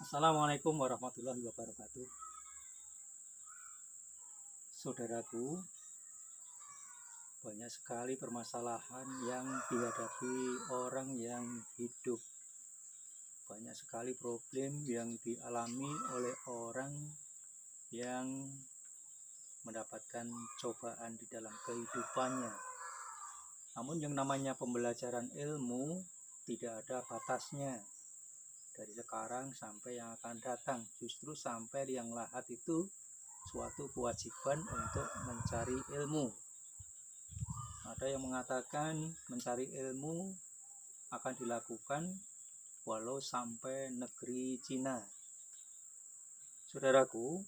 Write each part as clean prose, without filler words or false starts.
Assalamualaikum warahmatullahi wabarakatuh. Saudaraku, banyak sekali permasalahan yang dihadapi orang yang hidup. Banyak sekali problem yang dialami oleh orang yang mendapatkan cobaan di dalam kehidupannya. Namun yang namanya pembelajaran ilmu tidak ada batasnya. Dari sekarang sampai yang akan datang, justru sampai yang lahat itu suatu kewajiban untuk mencari ilmu. Ada yang mengatakan mencari ilmu akan dilakukan walau sampai negeri Cina. Saudaraku,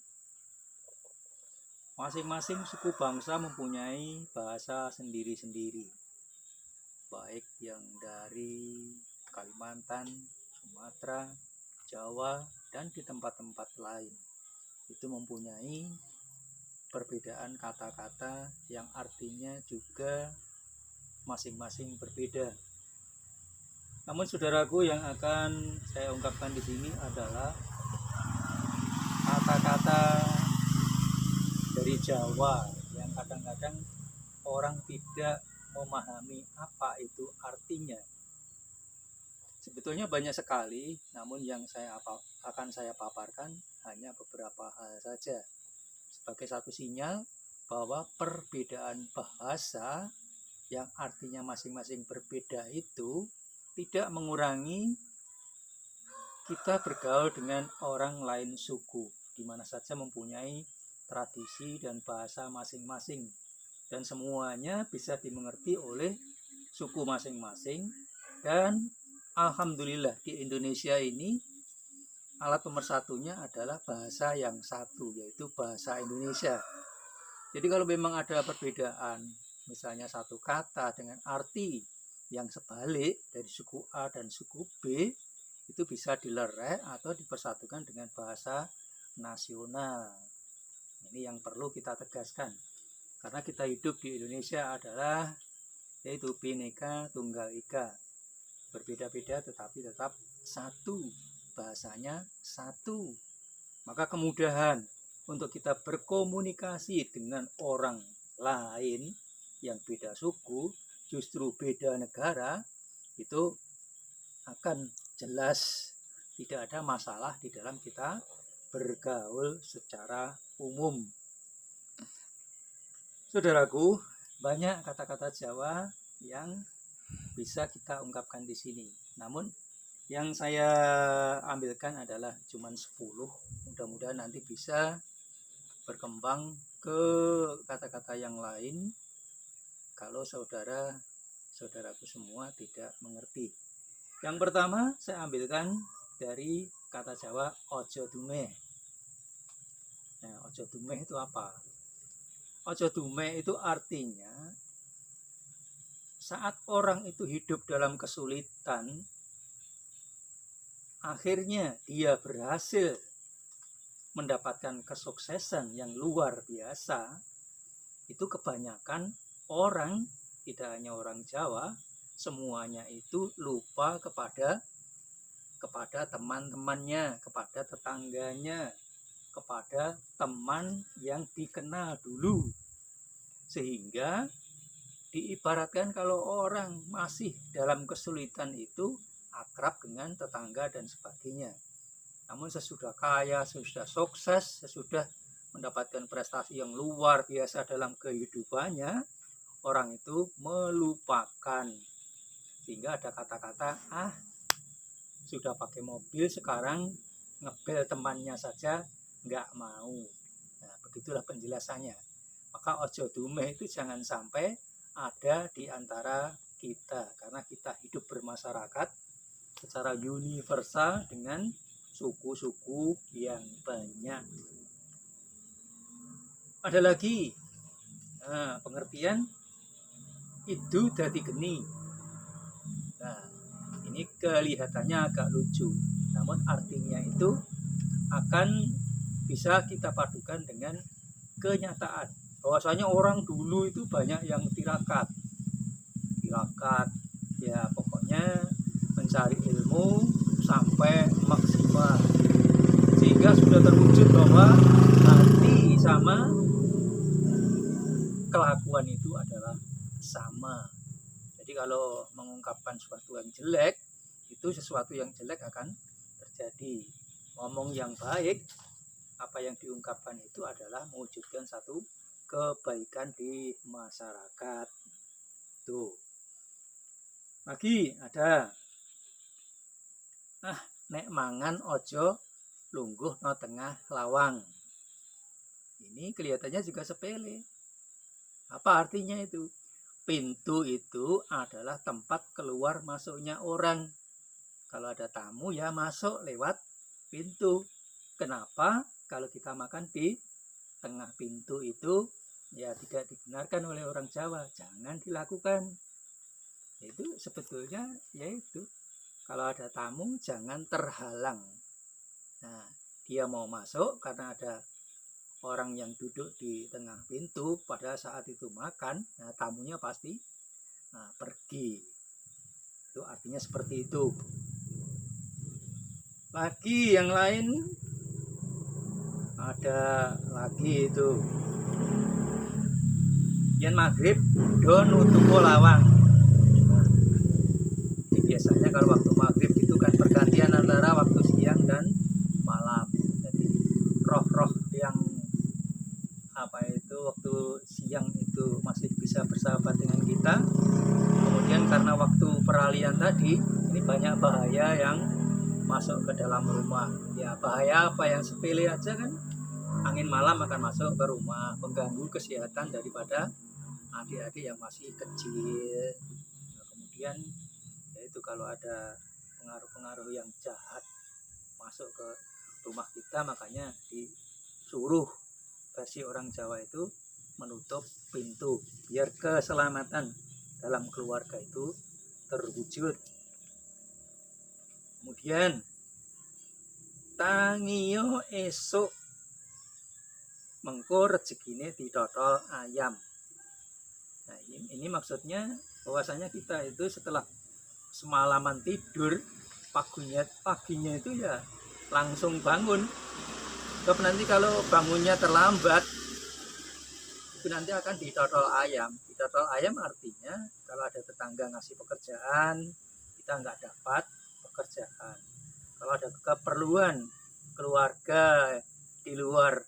masing-masing suku bangsa mempunyai bahasa sendiri-sendiri, baik yang dari Kalimantan, Sumatera, Jawa, dan di tempat-tempat lain. Itu mempunyai perbedaan kata-kata yang artinya juga masing-masing berbeda. Namun saudaraku, yang akan saya ungkapkan di sini adalah kata-kata dari Jawa yang kadang-kadang orang tidak memahami apa itu artinya. Sebetulnya banyak sekali, namun yang akan saya paparkan hanya beberapa hal saja. Sebagai satu sinyal bahwa perbedaan bahasa yang artinya masing-masing berbeda itu tidak mengurangi kita bergaul dengan orang lain suku, di mana saja mempunyai tradisi dan bahasa masing-masing. Dan semuanya bisa dimengerti oleh suku masing-masing. Dan alhamdulillah di Indonesia ini alat pemersatunya adalah bahasa yang satu, yaitu bahasa Indonesia. Jadi kalau memang ada perbedaan, misalnya satu kata dengan arti yang sebalik dari suku A dan suku B, itu bisa dilerai atau dipersatukan dengan bahasa nasional. Ini yang perlu kita tegaskan. Karena kita hidup di Indonesia adalah yaitu Bhinneka Tunggal Ika. Berbeda-beda tetapi tetap satu, bahasanya satu. Maka kemudahan untuk kita berkomunikasi dengan orang lain yang beda suku, justru beda negara, itu akan jelas tidak ada masalah di dalam kita bergaul secara umum. Saudaraku, banyak kata-kata Jawa yang bisa kita ungkapkan di sini. Namun yang saya ambilkan adalah cuma 10. Mudah-mudahan nanti bisa berkembang ke kata-kata yang lain kalau saudaraku semua tidak mengerti. Yang pertama saya ambilkan dari kata Jawa ojo dumeh. Nah, ojo dumeh itu apa? Ojo dumeh itu artinya saat orang itu hidup dalam kesulitan, akhirnya dia berhasil mendapatkan kesuksesan yang luar biasa, itu kebanyakan orang, tidak hanya orang Jawa, semuanya itu lupa kepada teman-temannya, kepada tetangganya, kepada teman yang dikenal dulu. Sehingga diibaratkan kalau orang masih dalam kesulitan itu akrab dengan tetangga dan sebagainya. Namun sesudah kaya, sesudah sukses, sesudah mendapatkan prestasi yang luar biasa dalam kehidupannya, orang itu melupakan. Sehingga ada kata-kata, sudah pakai mobil sekarang ngebel temannya saja nggak mau. Nah, begitulah penjelasannya. Maka ojo dumeh itu jangan sampai ada di antara kita, karena kita hidup bermasyarakat secara universal dengan suku-suku yang banyak. Ada lagi pengertian itu dadi geni. Nah, ini kelihatannya agak lucu, namun artinya itu akan bisa kita padukan dengan kenyataan. Bahwasanya orang dulu itu banyak yang tirakat, ya pokoknya mencari ilmu sampai maksimal. sehingga sudah terwujud bahwa hati sama kelakuan itu adalah sama. Jadi kalau mengungkapkan sesuatu yang jelek, itu sesuatu yang jelek akan terjadi. Ngomong yang baik, apa yang diungkapkan itu adalah mewujudkan satu kebaikan di masyarakat. Tuh. Lagi ada nek mangan ojo lungguh no tengah lawang. Ini kelihatannya juga sepele. Apa artinya itu? Pintu itu adalah tempat keluar masuknya orang. Kalau ada tamu ya masuk lewat pintu. Kenapa? Kalau kita makan di tengah pintu itu ya tidak dibenarkan oleh orang Jawa. Jangan dilakukan. Itu sebetulnya yaitu kalau ada tamu jangan terhalang. Nah, dia mau masuk karena ada orang yang duduk di tengah pintu pada saat itu makan, nah tamunya pasti pergi. Itu artinya seperti itu. Lagi yang lain ada lagi itu. Yen maghrib do nutupo lawang. Nah, biasanya kalau waktu maghrib itu kan pergantian antara waktu siang dan malam. Jadi roh-roh yang waktu siang itu masih bisa bersahabat dengan kita. Kemudian karena waktu peralihan tadi ini banyak bahaya yang masuk ke dalam rumah. Ya bahaya apa yang sepele aja kan, angin malam akan masuk ke rumah, mengganggu kesehatan daripada adik-adik yang masih kecil. Nah, kemudian yaitu kalau ada pengaruh-pengaruh yang jahat masuk ke rumah kita, makanya disuruh versi orang Jawa itu menutup pintu biar keselamatan dalam keluarga itu terwujud. Kemudian tangio esok mengko rezekine ditotol ayam. Nah, ini maksudnya bahwasanya kita itu setelah semalaman tidur, paginya itu ya langsung bangun. Sebab nanti kalau bangunnya terlambat, itu nanti akan ditotol ayam. Ditotol ayam artinya kalau ada tetangga ngasih pekerjaan, kita nggak dapat pekerjaan. Kalau ada keperluan keluarga di luar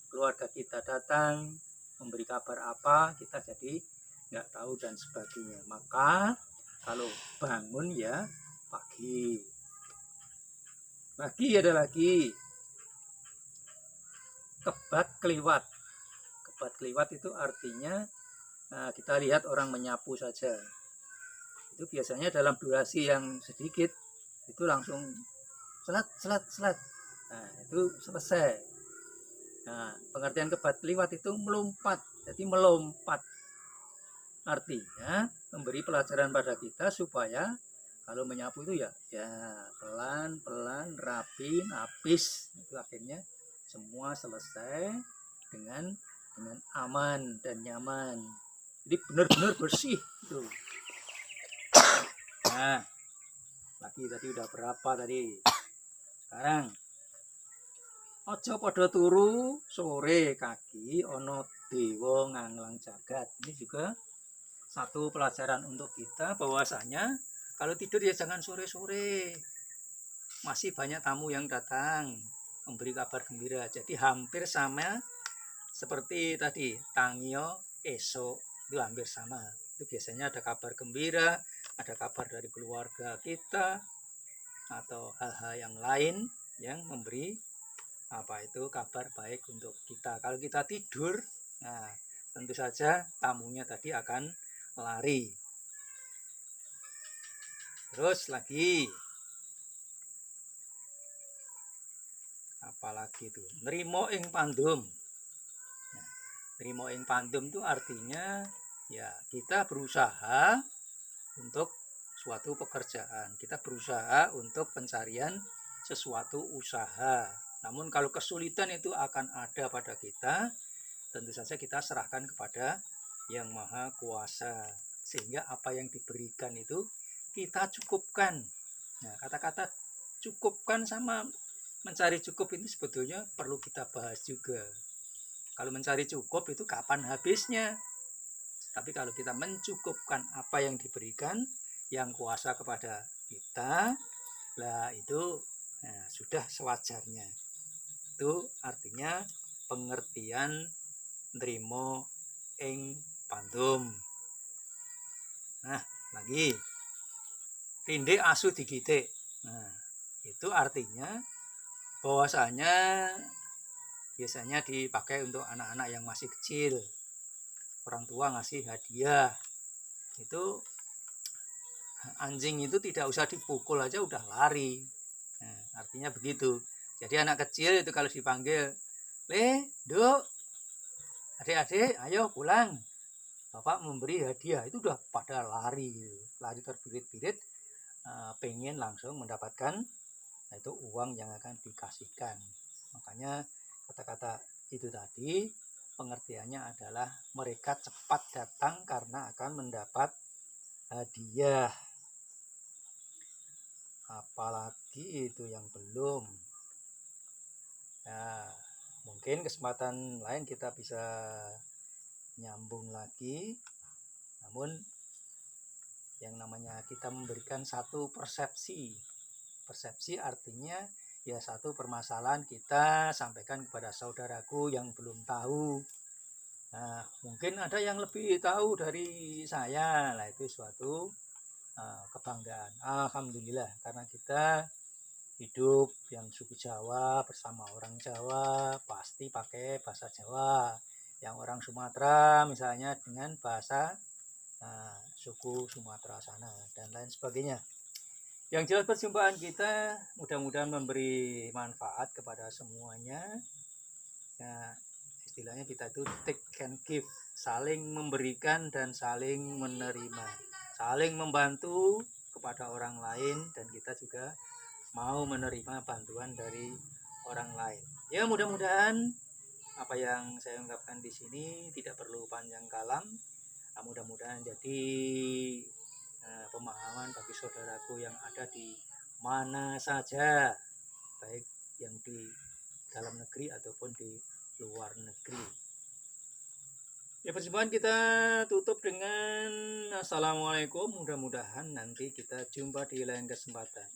keluarga kita datang memberi kabar apa, kita jadi nggak tahu dan sebagainya. Maka kalau bangun ya pagi. Ada lagi kebat keliwat. Kebat keliwat itu artinya kita lihat orang menyapu saja. Itu biasanya dalam durasi yang sedikit itu langsung selat. Nah, itu selesai. Nah, pengertian kebat keliwat itu melompat. Jadi melompat artinya memberi pelajaran pada kita supaya kalau menyapu itu ya pelan-pelan, rapi, napis. Itu akhirnya semua selesai dengan aman dan nyaman. Jadi benar-benar bersih itu. Nah, lagi tadi udah berapa tadi? Sekarang ojo podo turu sore kaki ono dewa nganglang jagat. Ini juga satu pelajaran untuk kita bahwasanya kalau tidur ya jangan sore-sore. Masih banyak tamu yang datang memberi kabar gembira. Jadi hampir sama seperti tadi tangio esok, itu hampir sama. Itu biasanya ada kabar gembira, ada kabar dari keluarga kita atau hal-hal yang lain yang memberi kabar baik untuk kita. Kalau kita tidur, nah tentu saja tamunya tadi akan lari. Terus lagi apalagi itu nrimo ing pandum. Nah, nrimo ing pandum itu artinya ya kita berusaha untuk suatu pekerjaan, kita berusaha untuk pencarian sesuatu usaha. Namun kalau kesulitan itu akan ada pada kita, tentu saja kita serahkan kepada Yang Maha Kuasa, sehingga apa yang diberikan itu kita cukupkan. Nah, kata-kata cukupkan sama mencari cukup ini sebetulnya perlu kita bahas juga. Kalau mencari cukup itu kapan habisnya? Tapi kalau kita mencukupkan apa yang diberikan, yang kuasa kepada kita, lah itu sudah sewajarnya. Itu artinya pengertian nrimo ing pandum. Nah, lagi tindik asu digitik. Nah, itu artinya bahwasanya biasanya dipakai untuk anak-anak yang masih kecil. Orang tua ngasih hadiah. Itu anjing itu tidak usah dipukul aja udah lari. Nah, artinya begitu. Jadi anak kecil itu kalau dipanggil, "Le, Duk, adik-adik, ayo pulang. Bapak memberi hadiah," itu udah pada lari, lari terbirit-birit, pengen langsung mendapatkan itu uang yang akan dikasihkan. Makanya kata-kata itu tadi pengertiannya adalah mereka cepat datang karena akan mendapat hadiah. Apalagi itu yang belum. Nah, mungkin kesempatan lain kita bisa nyambung lagi. Namun yang namanya kita memberikan satu persepsi. Persepsi artinya ya satu permasalahan kita sampaikan kepada saudaraku yang belum tahu. Nah, mungkin ada yang lebih tahu dari saya. Nah, itu suatu kebanggaan. Alhamdulillah karena kita hidup yang suku Jawa bersama orang Jawa pasti pakai bahasa Jawa. Yang orang Sumatera misalnya dengan bahasa suku Sumatera sana dan lain sebagainya. Yang jelas perjumpaan kita mudah-mudahan memberi manfaat kepada semuanya. Nah, istilahnya kita itu take and give, saling memberikan dan saling menerima, saling membantu kepada orang lain dan kita juga mau menerima bantuan dari orang lain. Ya mudah-mudahan apa yang saya ungkapkan di sini tidak perlu panjang kalam. Mudah-mudahan jadi pemahaman bagi saudaraku yang ada di mana saja, baik yang di dalam negeri ataupun di luar negeri. Ya, perjumpaan kita tutup dengan assalamualaikum. Mudah-mudahan nanti kita jumpa di lain kesempatan.